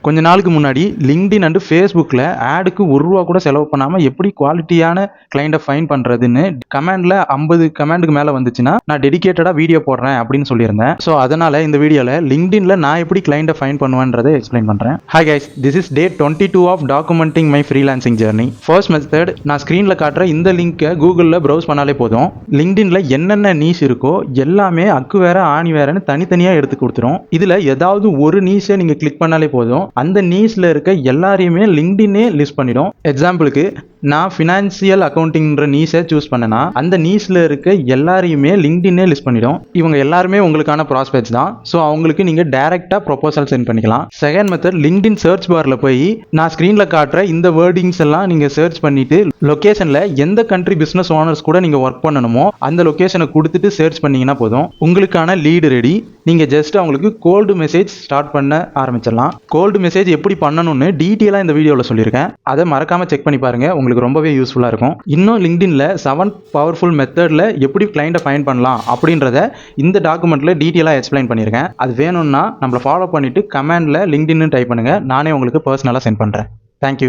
கொஞ்ச நாளுக்கு முன்னாடி லிங்க்டின் அண்ட் ஃபேஸ்புக்கில் ஆடுக்கு ₹1 கூட செலவு பண்ணாமல் எப்படி குவாலிட்டியான கிளைண்ட்டை ஃபைன் பண்ணுறதுன்னு கமெண்டில் 50 கமெண்ட்டுக்கு மேலே வந்துச்சுன்னா நான் டெடிகேட்டடாக வீடியோ போடுறேன் அப்படின்னு சொல்லியிருந்தேன். ஸோ அதனால் இந்த வீடியோவில் லிங்க்டின்ல நான் எப்படி கிளைண்ட்டை ஃபைன் பண்ணுவேன்றதை எக்ஸ்பிளைன் பண்ணுறேன். Hi guys, this is day 22 of documenting my freelancing journey. First method, நான் ஸ்க்ரீனில் காட்டுற இந்த லிங்க்கை கூகுளில் ப்ரௌஸ் பண்ணாலே போதும். லிங்க்டின்ல என்னென்ன நீஷ் இருக்கோ எல்லாமே அக்கு வேற ஆணி வேறன்னு தனித்தனியாக எடுத்து கொடுத்துரும். இதில் ஏதாவது ஒரு நீஷை நீங்கள் கிளிக் பண்ணாலே போதும், அந்த நீஸ்ல இருக்க எல்லாரையுமே லிங்க்டினே லிஸ்ட் பண்ணிடும். எக்ஸாம்பிளுக்கு நான் ஃபினான்சியல் அக்கௌண்டிங்ன்ற நீஸை சூஸ் பண்ணேன்னா அந்த நீஸ்ல இருக்க எல்லாரையுமே லிங்க்டினே லிஸ்ட் பண்ணிடும். இவங்க எல்லாருமே உங்களுக்கான ப்ராஸ்பெக்ட்ஸ் தான். ஸோ அவங்களுக்கு நீங்க டைரக்டா ப்ரொபோசல் சென்ட் பண்ணிக்கலாம். செகண்ட் மெத்தட், லிங்க்டின் சர்ச் பார்ல போய் நான் ஸ்கிரீன்ல காட்டுற இந்த வேர்டிங்ஸ் எல்லாம் நீங்க சர்ச் பண்ணிட்டு லொகேஷன்ல எந்த கண்ட்ரி பிசினஸ் ஓனர்ஸ் கூட நீங்க ஒர்க் பண்ணணுமோ அந்த லொகேஷனை கொடுத்துட்டு சர்ச் பண்ணீங்கன்னா போதும், உங்களுக்கான லீடு ரெடி. நீங்க ஜஸ்ட் அவங்களுக்கு கோல்டு மெசேஜ் ஸ்டார்ட் பண்ண ஆரம்பிச்சிடலாம். கோல்டு மெசேஜ் எப்படி பண்ணணும்னு டீட்டெயிலாக இந்த வீடியோவில் சொல்லியிருக்கேன். அதை மறக்காம செக் பண்ணி பாருங்க, உங்களுக்கு ரொம்பவே யூஸ்ஃபுல்லாக இருக்கும். இன்னும் லிங்க்டின்ல 7 பவர்ஃபுல் மெத்தட்ல எப்படி கிளைண்ட்டை ஃபைண்ட் பண்ணலாம் அப்படின்றத இந்த டாக்குமெண்ட்ல டீட்டெயிலாக எக்ஸ்பிளைன் பண்ணியிருக்கேன். அது வேணும்னா நம்மளை ஃபாலோ பண்ணிட்டு கமெண்ட்ல லிங்க்டின்னு டைப் பண்ணுங்க, நானே உங்களுக்கு பர்சனலாக சென்ட் பண்ணுறேன். தேங்க்யூ.